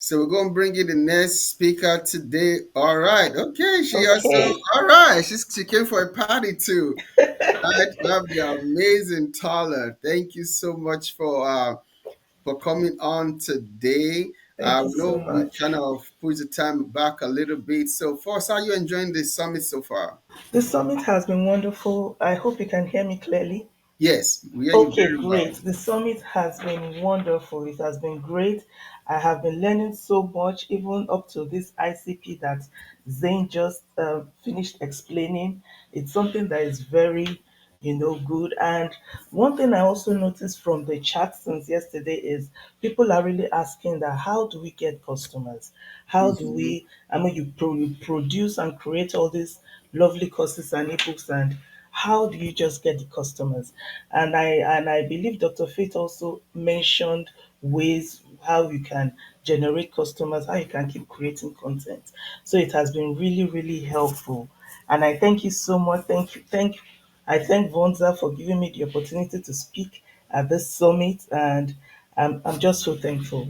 So we're gonna bring in the next speaker today. All right. Okay. She also. Okay, All right. She came for a party too. Right. We have the amazing Tala. Thank you so much for coming on today. thank you We so know we much. kind of push the time back a little bit. So first, how are you enjoying the summit so far? The summit has been wonderful. I hope you can hear me clearly. Yes, we hear you Okay, very great. well. The summit has been wonderful. It has been great. I have been learning so much, even up to this ICP that Zane just finished explaining. It's something that is very, good. And one thing I also noticed from the chat since yesterday is people are really asking that how do we get customers? How do Mhm. we, I mean, you produce and create all these lovely courses and ebooks, and how do you just get the customers? And I believe Dr. Faith also mentioned ways how you can generate customers, how you can keep creating content. So it has been really, really helpful. And I thank you so much. I thank Vonza for giving me the opportunity to speak at this summit, and I'm just so thankful.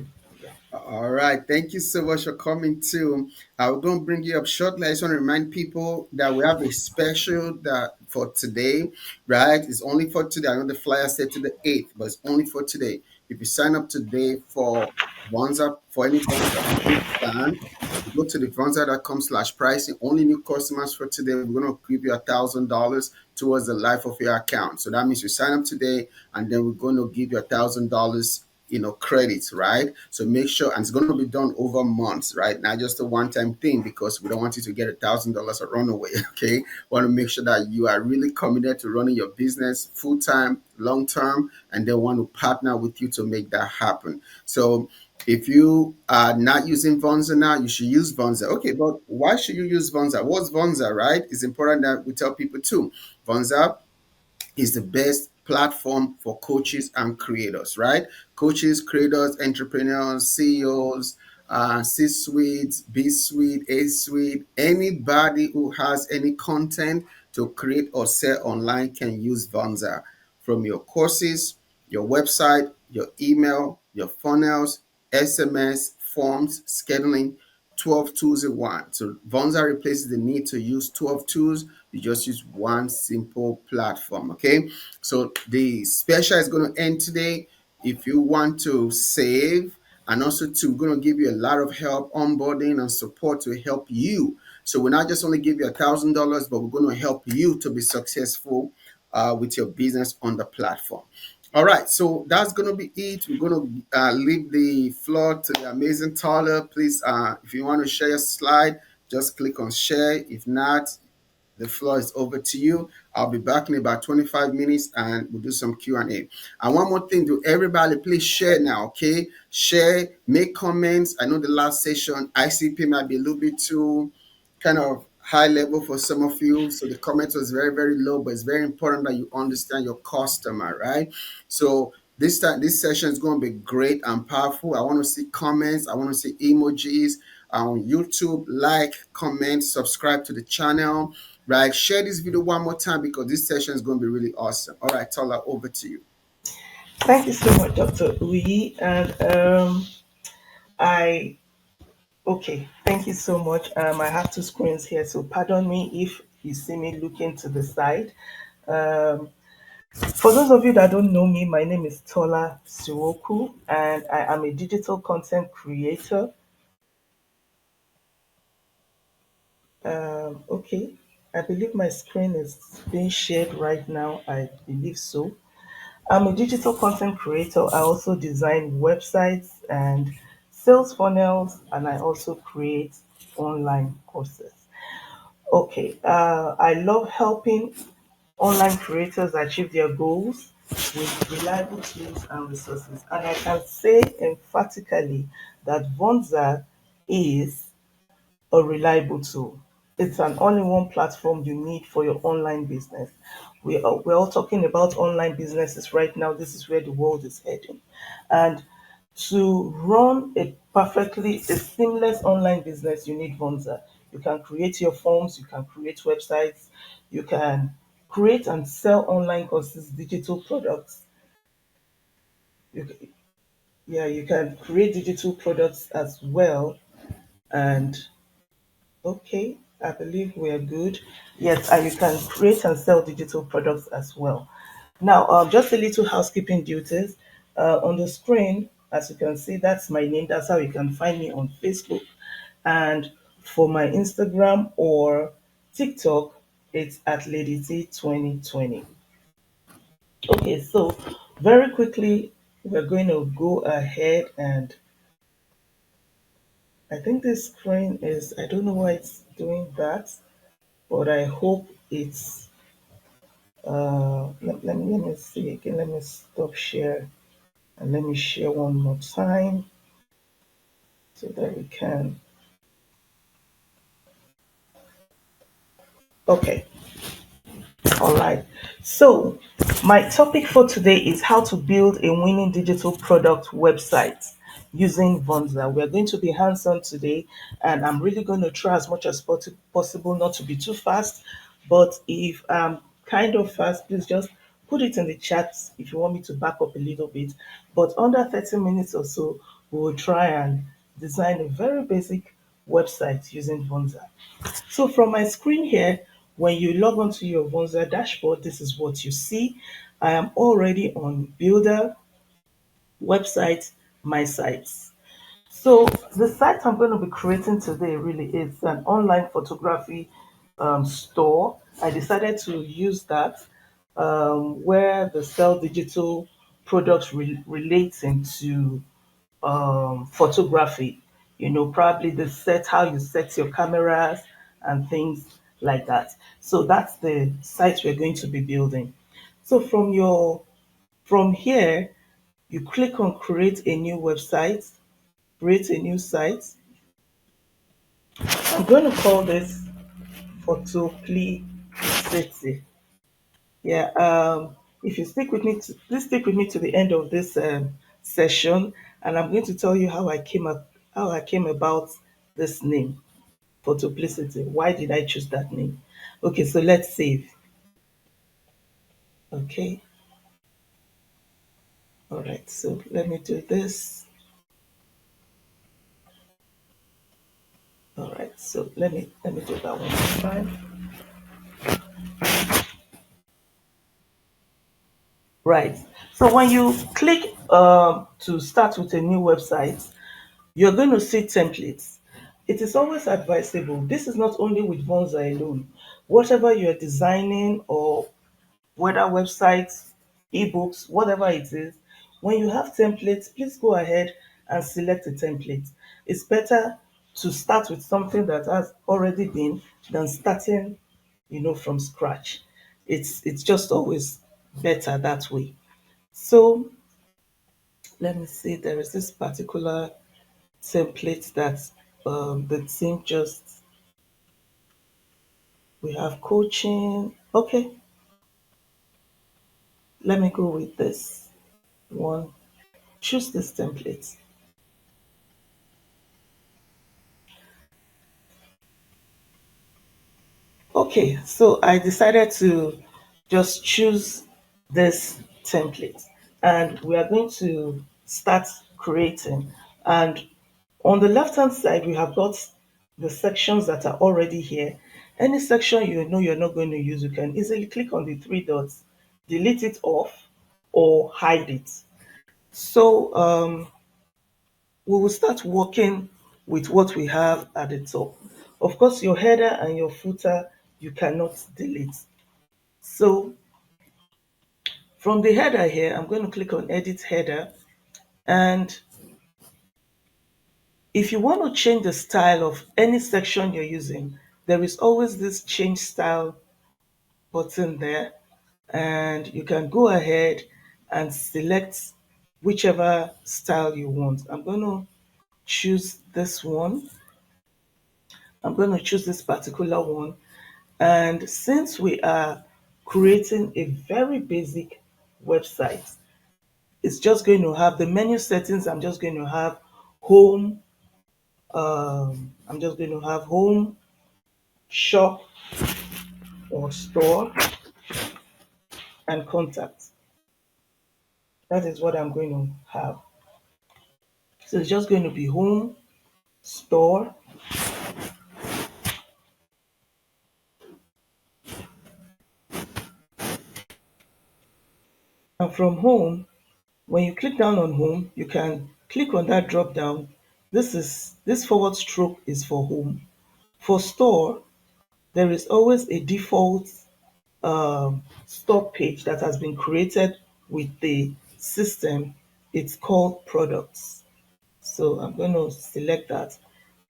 All right. Thank you so much for coming too. I'm going to bring you up shortly. I just want to remind people that we have a special that for today, right? It's only for today. I know the flyer said to the 8th, but it's only for today. If you sign up today for Vonza, for any Vonza free plan, you go to the vonza.com/pricing. Only new customers for today. We're going to give you $1,000 towards the life of your account. So that means you sign up today, and then we're going to give you $1,000 credits, right? So make sure, and it's going to be done over months, right? Not just a one-time thing, because we don't want you to get $1,000 a runaway. Okay, want to make sure that you are really committed to running your business full-time, long-term, and they want to partner with you to make that happen. So if you are not using Vonza now, you should use Vonza. Okay, but why should you use Vonza? What's Vonza, right? It's important that we tell people too. Vonza is the best platform for coaches and creators, right? Coaches, creators, entrepreneurs, CEOs, C-suite, B-suite, A-suite, anybody who has any content to create or sell online can use Vonza. From your courses, your website, your email, your funnels, SMS, forms, scheduling, 12 tools in one. So Vonza replaces the need to use 12 tools. You just use one simple platform. Okay. So the special is going to end today. If you want to save, and also too, we're going to give you a lot of help, onboarding and support to help you. So we're not just only give you $1,000, but we're going to help you to be successful with your business on the platform. All right, so that's going to be it. We're going to leave the floor to the amazing Tyler. Please, if you want to share your slide, just click on share. If not, the floor is over to you. I'll be back in about 25 minutes and we'll do some Q&A. And one more thing, to everybody, please share now, okay? Share, make comments. I know the last session, ICP might be a little bit too kind of high level for some of you. So the comment was very, very low, but it's very important that you understand your customer, right? So this time, this session is going to be great and powerful. I want to see comments. I want to see emojis on YouTube. Like, comment, subscribe to the channel, right? Share this video one more time because this session is going to be really awesome. All right, Tola, over to you. Thank you so much, Dr. Uyi. And I Okay, thank you so much. I have two screens here, so pardon me if you see me looking to the side. Um, for those of you that don't know me, my name is Tola Siwoku, and I am a digital content creator. Okay, I believe my screen is being shared right now. I believe so. I'm a digital content creator. I also design websites and sales funnels, and I also create online courses. Okay, I love helping online creators achieve their goals with reliable tools and resources. And I can say emphatically that Vonza is a reliable tool. It's an all-in-one platform you need for your online business. We're all talking about online businesses right now. This is where the world is heading. And to run a seamless online business, you need Vonza. You can create your forms, you can create websites, you can create and sell online courses, digital products. You, Yeah, you can create digital products as well. And okay, I believe we are good. Yes, and you can create and sell digital products as well. Now, just a little housekeeping duties. On the screen, as you can see, that's my name. That's how you can find me on Facebook. And for my Instagram or TikTok, it's at Lady T 2020. Okay, so very quickly, we're going to go ahead and I think this screen is, I don't know why it's doing that, but I hope it's, let me see again, let me stop share and let me share one more time so that we can, okay. All right. So, my topic for today is how to build a winning digital product website using Vonza. We're going to be hands on today, and I'm really going to try as much as possible not to be too fast. But if I'm kind of fast, please just put it in the chat if you want me to back up a little bit. But under 30 minutes or so, we will try and design a very basic website using Vonza. So from my screen here, when you log onto your Vonza dashboard, this is what you see. I am already on Builder, Website, My Sites. So the site I'm going to be creating today really is an online photography store. I decided to use that where the sell digital products relating to photography. You know, probably the set how you set your cameras and things like that. So that's the site we're going to be building. So from here, you click on create a new website, create a new site. I'm going to call this Photoplicity. Yeah. If you stick with me, please stick with me to the end of this session, and I'm going to tell you how I came about this name, Photoplicity. Why did I choose that name? Okay, so let's save. Okay. All right. So let me do this. All right. So let me do that one more time. Right. So when you click to start with a new website, you're going to see templates. It is always advisable. This is not only with Vonza alone. Whatever you're designing or whether websites, ebooks, whatever it is, when you have templates, please go ahead and select a template. It's better to start with something that has already been than starting, from scratch. It's just always better that way. So let me see, there is this particular template that the team just we have coaching. Okay, let me go with this one. Choose this template. Okay, so I decided to just choose this template and we are going to start creating. And on the left hand side, we have got the sections that are already here. Any section you know you're not going to use, you can easily click on the three dots, delete it off, or hide it. So we will start working with what we have at the top. Of course, your header and your footer you cannot delete. So from the header here, I'm going to click on edit header. And if you want to change the style of any section you're using, there is always this change style button there. And you can go ahead and select whichever style you want. I'm going to choose this one. I'm going to choose this particular one. And since we are creating a very basic website, it's just going to have the menu settings. I'm just going to have home. I'm just going to have home, shop, or store, and contact. That is what I'm going to have. So it's just going to be home, store, and from home, when you click down on home, you can click on that drop down. This forward stroke is for home. For store, there is always a default stock page that has been created with the system. It's called products. So I'm going to select that.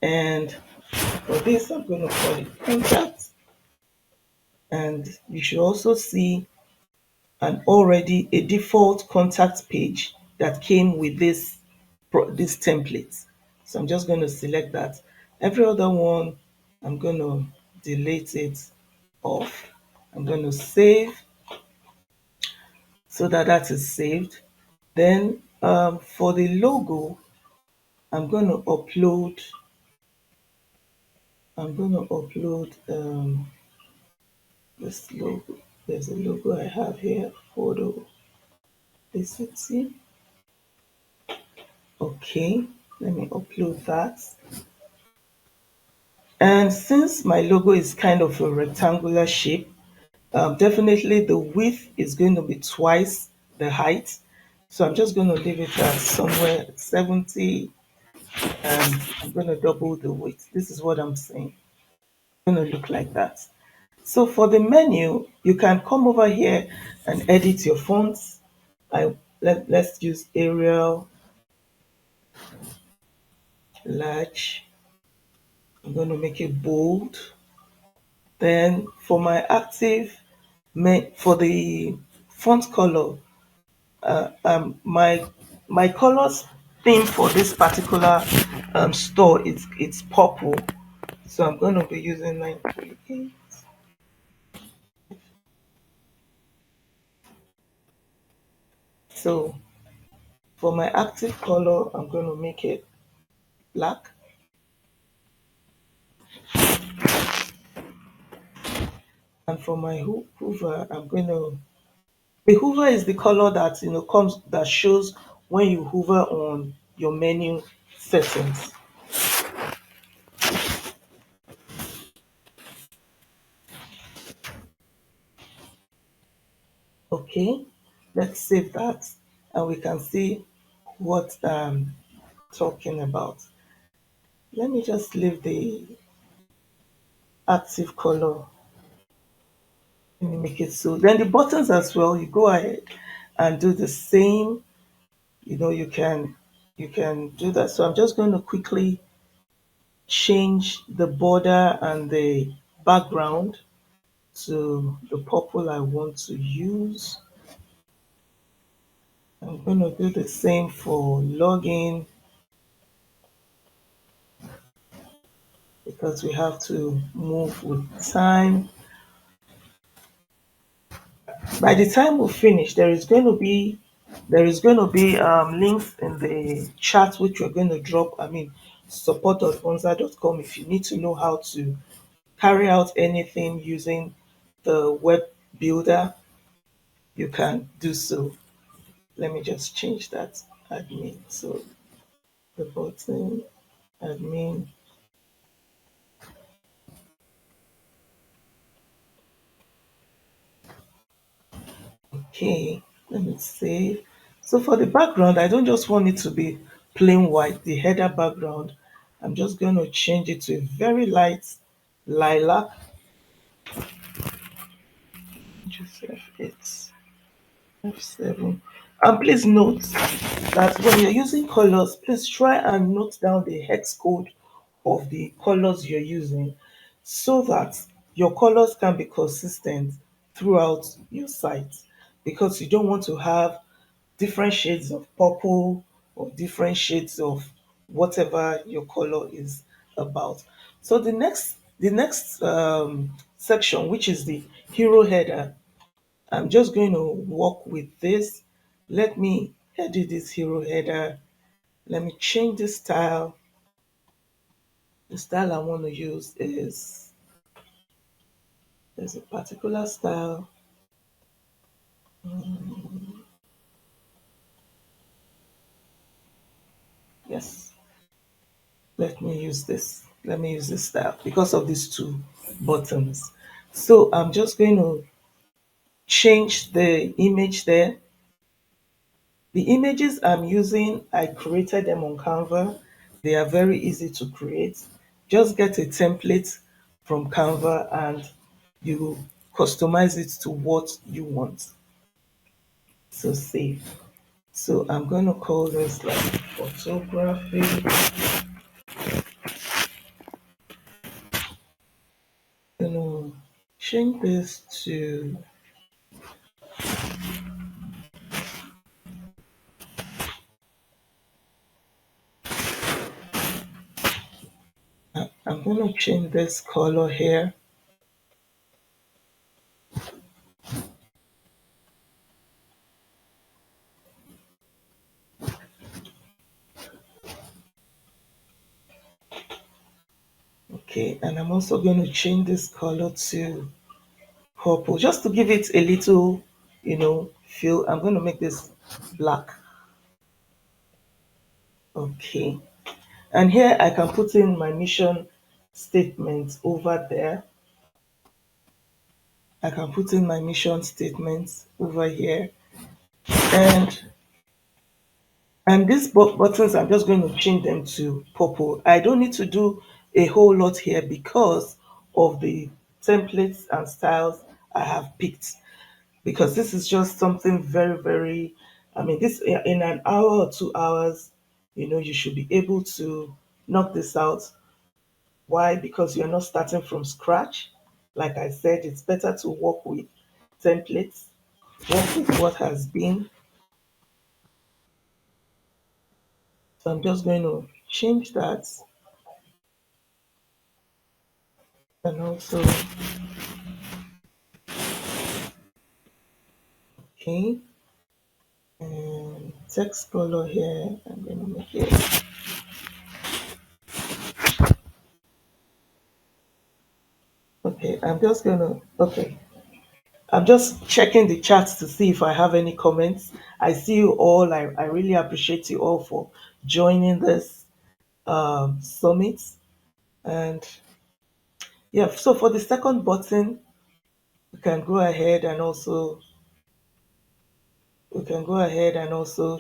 And for this, I'm going to call it contact. And you should also see an already a default contact page that came with this template. So I'm just going to select that. Every other one, I'm going to delete it off. I'm going to save so that that is saved. Then for the logo, I'm going to upload. I'm going to upload this logo. There's a logo I have here. Photo. City. Okay, let me upload that. And since my logo is kind of a rectangular shape, definitely the width is going to be twice the height. So I'm just going to leave it at somewhere 70, and I'm going to double the width. This is what I'm saying. It's going to look like that. So for the menu, you can come over here and edit your fonts. Let's use Arial, large. I'm going to make it bold. Then for my for the font color, my colors theme for this particular store is it's purple. So I'm going to be using 938. So for my active color, I'm going to make it black. And for my hoover, I'm going to the hoover is the color that comes that shows when you hover on your menu settings. Okay, let's save that and we can see what I'm talking about. Let me just leave the active color. Let me make it so. Then the buttons as well, you go ahead and do the same. You can do that. So I'm just going to quickly change the border and the background to the purple I want to use. I'm going to do the same for login because we have to move with time. By the time we finish, there is going to be links in the chat which we're going to drop. I mean, support.vonza.com if you need to know how to carry out anything using the web builder, you can do so. Let me just change that admin. So the button admin. Okay, let me save. So for the background, I don't just want it to be plain white, the header background. I'm just going to change it to a very light lilac. Just F8, F7. And please note that when you're using colors, please try and note down the hex code of the colors you're using so that your colors can be consistent throughout your site, because you don't want to have different shades of purple or different shades of whatever your color is about. So the next section, which is the hero header, I'm just going to work with this. Let me edit this hero header. Let me change the style. The style I want to use is there's a particular style. Yeah, Yes, let me use this. Let me use this style because of these two buttons. So I'm just going to change the image there. The images I'm using, I created them on Canva. They are very easy to create. Just get a template from Canva and you customize it to what you want. So save. So I'm going to call this like photography. You know, change this to, I'm going to change this color here. Okay, and I'm also going to change this color to purple just to give it a little, feel. I'm going to make this black. Okay, and here I can put in my mission statement over there. I can put in my mission statements over here, and these buttons, I'm just going to change them to purple. I don't need to do a whole lot here because of the templates and styles I have picked. Because this is just something very, very, I mean, this in an hour or 2 hours, you should be able to knock this out. Why? Because you're not starting from scratch. Like I said, it's better to work with templates, work with what has been. So I'm just going to change that and also, okay, and text color here, I'm going to make it, okay, okay, I'm just checking the chats to see if I have any comments. I see you all. I really appreciate you all for joining this summit. And yeah, so for the second button, we can go ahead and also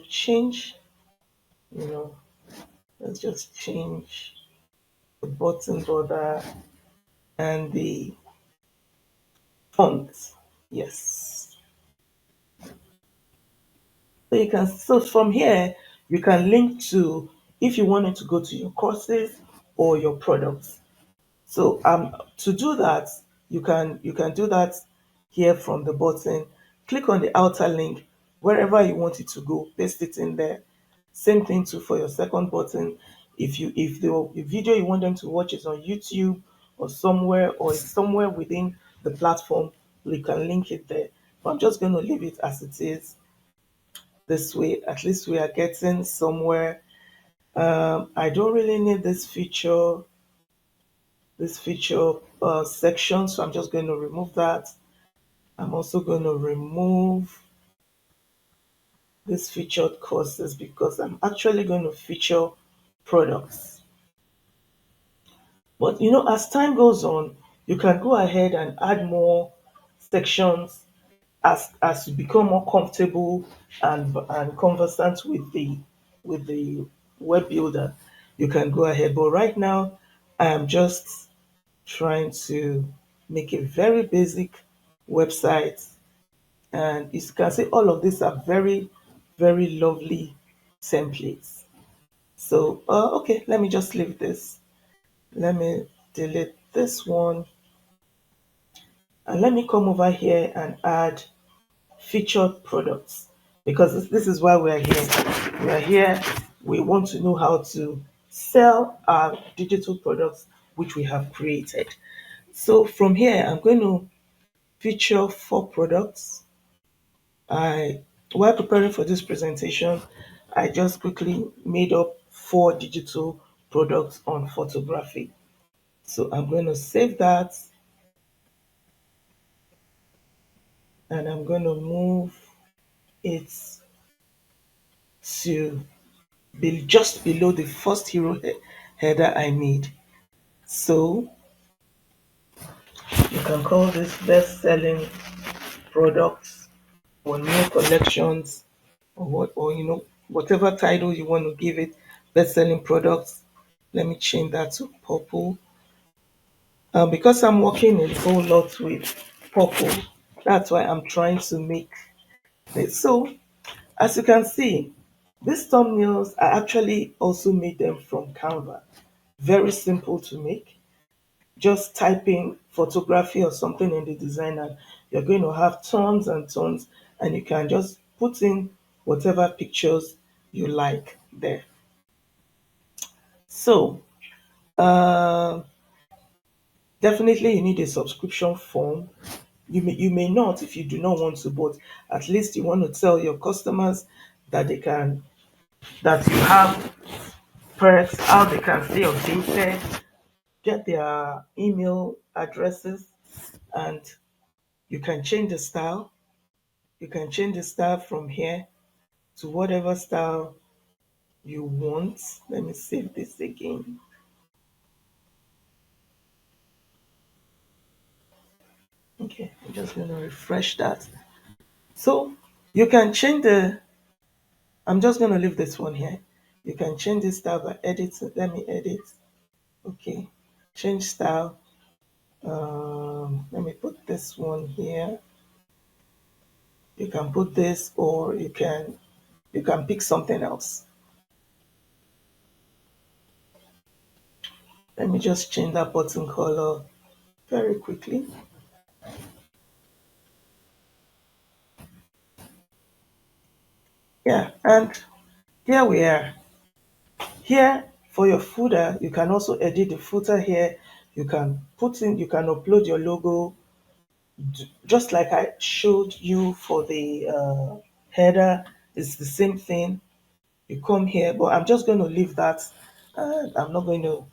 change, you know, let's just change the button border and the font. Yes. So from here you can link to, if you wanted to go to your courses or your products. So to do that, you can do that here from the button. Click on the outer link wherever you want it to go, paste it in there. Same thing too for your second button. If the video you want them to watch is on YouTube or somewhere, or it's somewhere within the platform, you can link it there. But I'm just going to leave it as it is. This way, at least we are getting somewhere. I don't really need this feature section, so I'm just going to remove that. I'm also going to remove this featured courses because I'm actually going to feature products. But as time goes on, you can go ahead and add more sections as you become more comfortable and conversant with the web builder. You can go ahead. But right now, I am just trying to make a very basic website. And you can see all of these are very, very lovely templates. So, okay, let me just leave this. Let me delete this one. And let me come over here and add featured products, because this is why we are here. We are here. We want to know how to sell our digital products which we have created. So from here, I'm going to feature 4 products. I While preparing for this presentation, I just quickly made up 4 digital products on photography. So I'm going to save that and I'm going to move it to just below the first header I made. So you can call this best selling products or new collections or what, or whatever title you want to give it. Best selling products. Let me change that to purple. Because I'm working a whole lot with purple, that's why I'm trying to make it. So as you can see, these thumbnails, I actually also made them from Canva. Very simple to make. Just typing photography or something in the designer, you're going to have tons and tons, and you can just put in whatever pictures you like there. So, uh, definitely you need a subscription form. You may not if you do not want to, but at least you want to tell your customers that they can that you have perks, how they can stay updated, get their email addresses, and you can change the style. You can change the style from here to whatever style you want. Let me save this again. Okay, I'm just going to refresh that. So you can change the, I'm just going to leave this one here. You can change this style by editing. Let me edit. Okay, change style. Let me put this one here. You can put this, or you can pick something else. Let me just change that button color very quickly. Yeah, and here we are. Here for your footer, you can also edit the footer here. You can upload your logo, just like I showed you for the header. It's the same thing. You come here, but I'm just going to leave that. I'm not going to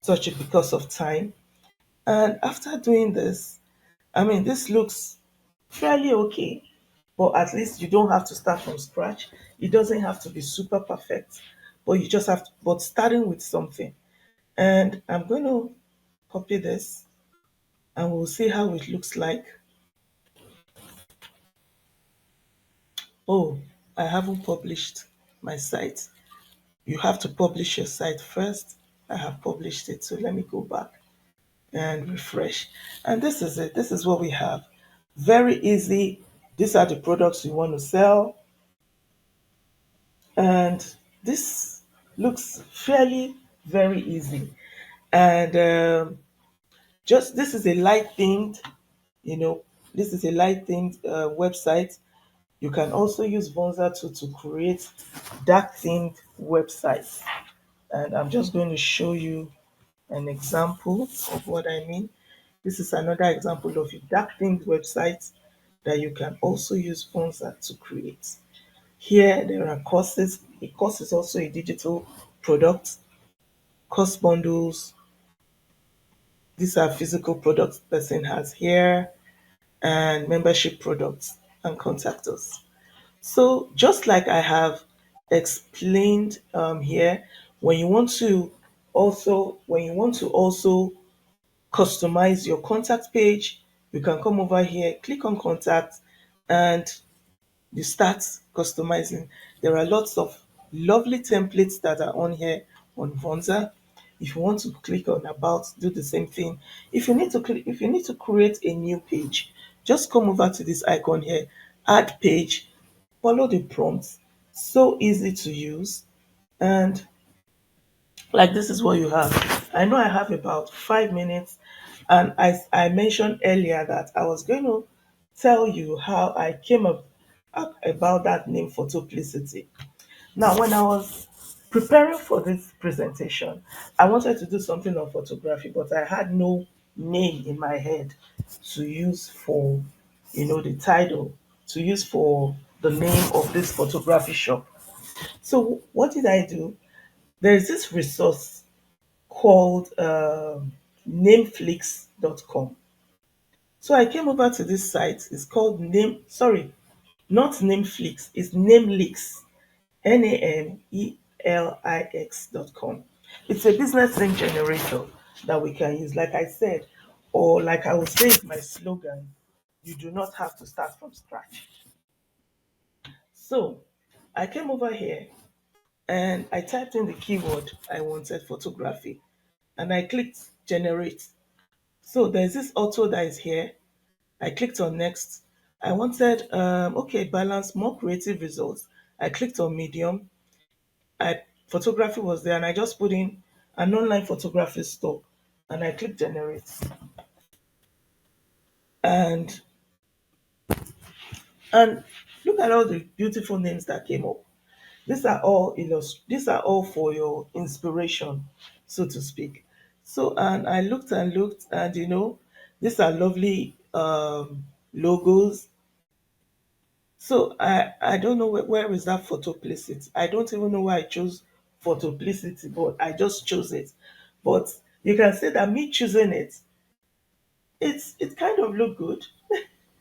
touch it because of time. And after doing this, I mean, this looks fairly okay, but at least you don't have to start from scratch. It doesn't have to be super perfect, but you just have to, but starting with something. And I'm going to copy this and we'll see how it looks like. Oh, I haven't published my site. You have to publish your site first. I have published it, so let me go back and refresh. And this is it. This is what we have. Very easy. These are the products you want to sell. And this looks fairly very easy. And just this is a light themed, you know, this is a light themed website. You can also use Vonza to create dark themed websites. And I'm just going to show you an example of what I mean. This is another example of a dark themed website that you can also use Vonza to create. Here there are courses. A course is also a digital product. Course bundles. These are physical products person has here, and membership products and contact us. So just like I have explained here, when you want to also customize your contact page, you can come over here, click on contact, and you start customizing. There are lots of lovely templates that are on here on Vonza. If you want to click on about, do the same thing. If you need to create a new page, just come over to this icon here, add page, follow the prompts. So easy to use. And like this is what you have. I know I have about 5 minutes, and I mentioned earlier that I was going to tell you how I came up about that name photoplicity. Now, when I was preparing for this presentation, I wanted to do something on photography, but I had no name in my head to use for, the title, to use for the name of this photography shop. So what did I do? There's this resource called nameflix.com. So I came over to this site. It's called not Nameflix, it's Namelix. Namelix. Lix.com. It's a business name generator that we can use, like I said, or like I would say, it's my slogan: you do not have to start from scratch. So I came over here and I typed in the keyword I wanted, photography, and I clicked generate. So there's this auto that is here. I clicked on next. I wanted okay, balance, more creative results. I clicked on medium. I Photography was there, and I just put in an online photography store, and I clicked generate. And and look at all the beautiful names that came up. These are all for your inspiration, so to speak. So, and I looked and looked, and these are lovely logos. So I don't know where is that photoplicity. I don't even know why I chose photoplicity, but I just chose it. But you can say that me choosing it, it kind of looked good,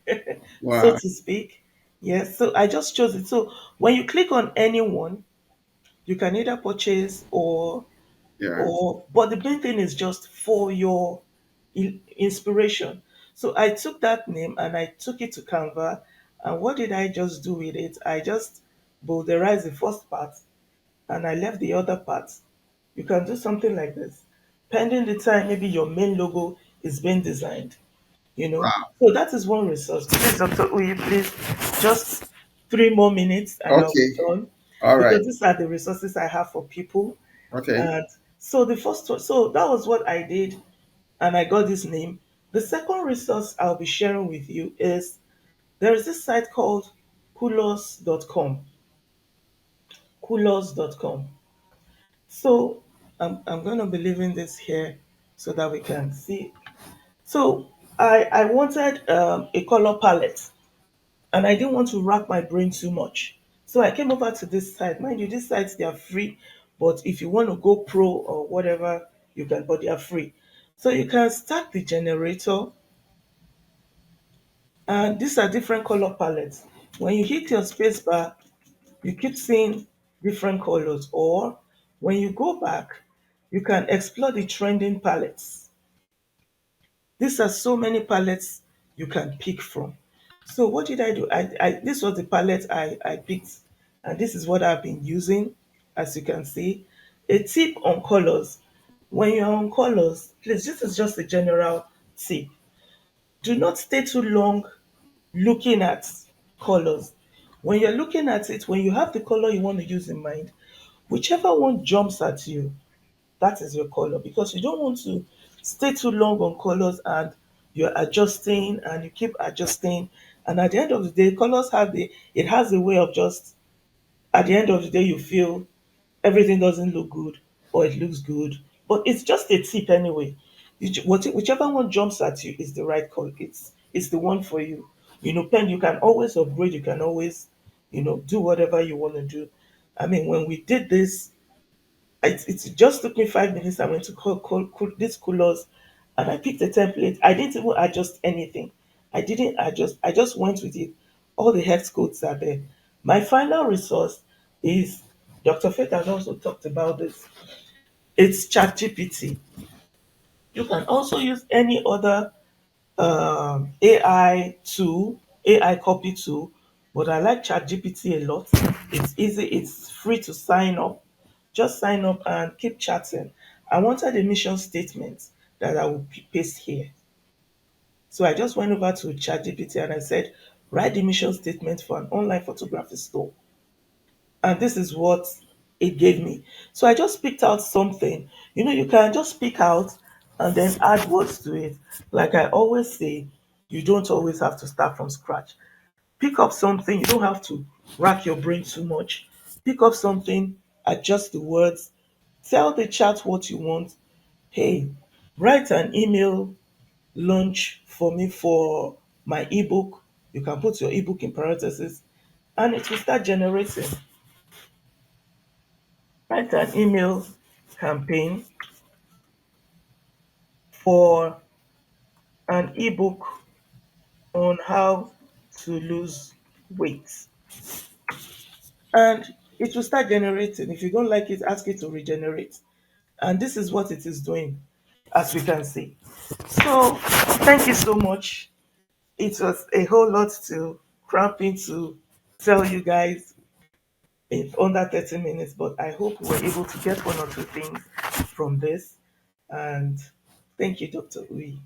so Wow. to speak. Yes. So I just chose it. So when you click on anyone, you can either purchase Yeah. or but the main thing is just for your inspiration. So I took that name and I took it to Canva, and what did I just do with it? I just bowdlerized the first part and I left the other part. You can do something like this pending the time maybe your main logo is being designed, Wow. so that is one resource. Please, Dr. Uyi, please, just 3 more minutes and I'll be Okay. done, All right. because these are the resources I have for people. Okay. And so the first one, so that was what I did, and I got this name. The second resource I'll be sharing with you is there is this site called kulos.com. Kulos.com. So I'm going to be leaving this here so that we can see. So I wanted a color palette, and I didn't want to rack my brain too much. So I came over to this site. Mind you, these sites, they are free, but if you want to go pro or whatever, you can, but they are free. So you can start the generator, and these are different color palettes. When you hit your space bar, you keep seeing different colors, or when you go back, you can explore the trending palettes. These are so many palettes you can pick from. So what did I do? This was the palette I picked, and this is what I've been using, as you can see. A tip on colors. When you're on colors, please, this is just a general tip. Do not stay too long looking at colors. When you're looking at it, when you have the color you want to use in mind, whichever one jumps at you, that is your color, because you don't want to stay too long on colors and you're adjusting and you keep adjusting, and at the end of the day, colors have the it has a way of just, at the end of the day, you feel everything doesn't look good or it looks good, but it's just a tip anyway. Whichever one jumps at you is the right color. It's the one for you. Pen, you can always upgrade, you can always do whatever you want to do. I mean, when we did this, it just took me 5 minutes. I went to these colors and I picked a template. I didn't even adjust anything. I didn't adjust. I just went with it. All the hex codes are there. My final resource is Dr. Faith has also talked about this. It's ChatGPT. You can also use any other AI tool, AI copy tool, but I like ChatGPT a lot. It's easy, it's free to sign up. Just sign up and keep chatting. I wanted a mission statement that I will paste here. So I just went over to ChatGPT and I said, write the mission statement for an online photography store. And this is what it gave me. So I just picked out something. You can just pick out and then add words to it. Like I always say, you don't always have to start from scratch. Pick up something, you don't have to rack your brain too much. Pick up something, adjust the words, tell the chat what you want. Hey, write an email launch for me for my ebook. You can put your ebook in parentheses and it will start generating. Write an email campaign for an ebook on how to lose weight. And it will start generating. If you don't like it, ask it to regenerate. And this is what it is doing, as we can see. So thank you so much. It was a whole lot to cramp into tell you guys in under 30 minutes, but I hope we were able to get one or two things from this. And thank you, Dr. Uyi.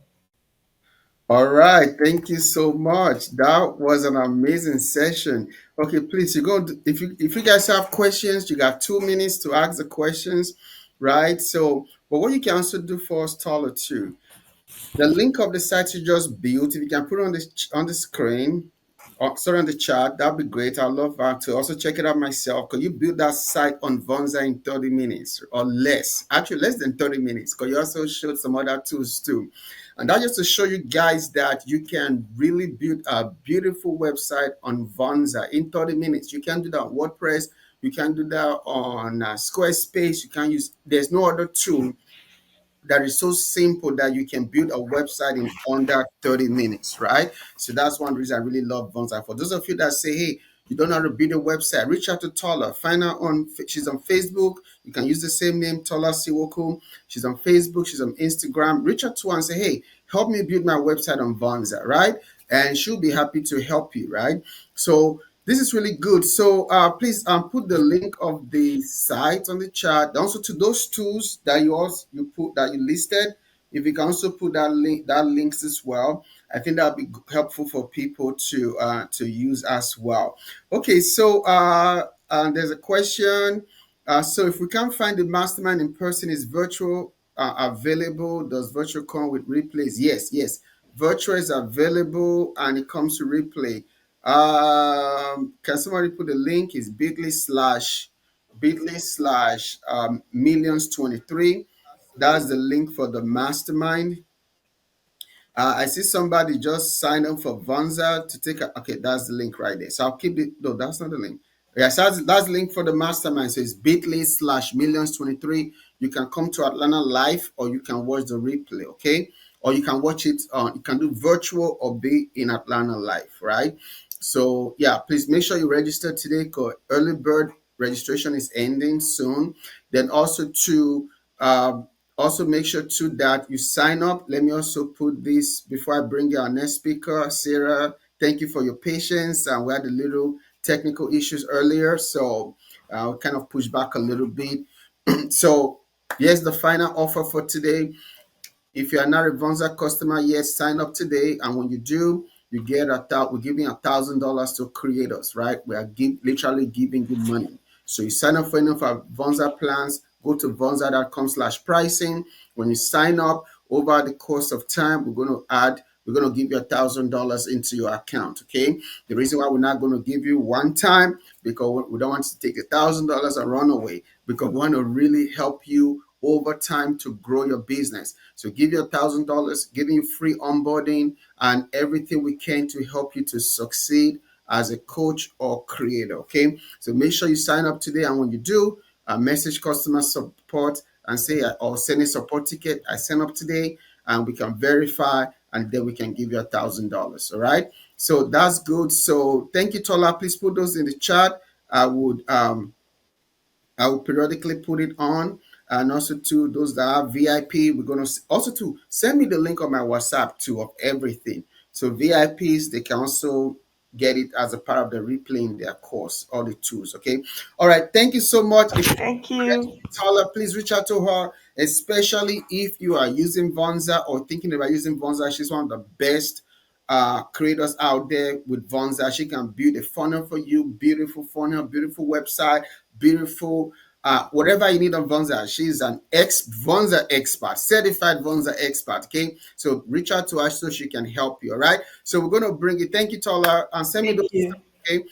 All right, thank you so much. That was an amazing session. Okay, please, if you guys have questions, you got 2 minutes to ask the questions, right? So, but what you can also do for us, Taller, too. The link of the site you just built, if you can put it on the screen, or sorry, on the chat, that'd be great. I'd love to also check it out myself. Because you build that site on Vonza in 30 minutes or less, actually less than 30 minutes, because you also showed some other tools too. And that just to show you guys that you can really build a beautiful website on Vonza in 30 minutes. You can do that on WordPress. You can do that on Squarespace. You can use, there's no other tool that is so simple that you can build a website in under 30 minutes, right? So that's one reason I really love Vonza. For those of you that say, hey, you don't know how to build a website, reach out to Tola. Find her she's on Facebook. You can use the same name, Tola Siwoko. She's on Facebook. She's on Instagram. Reach out to her and say, hey, help me build my website on Vonza, right? And she'll be happy to help you, right? So this is really good. So please put the link of the site on the chat. Also to those tools that you listed. If you can also put that links as well. I think that'll be helpful for people to use as well. Okay, so there's a question. So if we can't find the mastermind in person, is virtual available? Does virtual come with replays? Yes, yes. Virtual is available and it comes to replay. Can somebody put the link? Is bit.ly/millions 23. That's the link for the mastermind. I see somebody just sign up for Vonza to take a, okay, that's the link right there. So I'll keep it. No, that's not the link. Yes, that's the link for the mastermind. So it's bit.ly/millions 23. You can come to Atlanta live or you can watch the replay, okay? Or you can watch it you can do virtual or be in Atlanta live, right? So yeah, please make sure you register today because early bird registration is ending soon. Then also make sure too that you sign up. Let me also put this before I bring you our next speaker, Sarah. Thank you for your patience. We had a little technical issues earlier, so I'll kind of push back a little bit. So here's the final offer for today. If you are not a Vonza customer yet, sign up today. And when you do, you get we're giving $1,000 to creators, right? We are literally giving you money. So you sign up for any of our Vonza plans, go to vonza.com/pricing. When you sign up, over the course of time, we're going to give you $1,000 into your account. Okay. The reason why we're not going to give you one time because we don't want to take $1,000 and run away because we want to really help you over time to grow your business. So give you $1,000, giving you free onboarding and everything we can to help you to succeed as a coach or creator. Okay. So make sure you sign up today. And when you do, message customer support and say, or send a support ticket. I sign up today and we can verify and then we can give you $1,000. All right. So that's good. So thank you, Tola. Please put those in the chat. I will periodically put it on. And also to those that are VIP, we're going to also to send me the link on my WhatsApp too of everything. So VIPs, they can also get it as a part of the replay in their course, all the tools. Okay. All right. Thank you so much. If you Thank you. Tyler, please reach out to her, especially if you are using Vonza or thinking about using Vonza. She's one of the best creators out there with Vonza. She can build a funnel for you, beautiful funnel, beautiful website, beautiful whatever you need on Vonza. She's an Vonza expert, certified Vonza expert. Okay, so reach out to her so she can help you. All right. So we're gonna bring it. Thank you, Tola, and send me those. Thank you. Okay.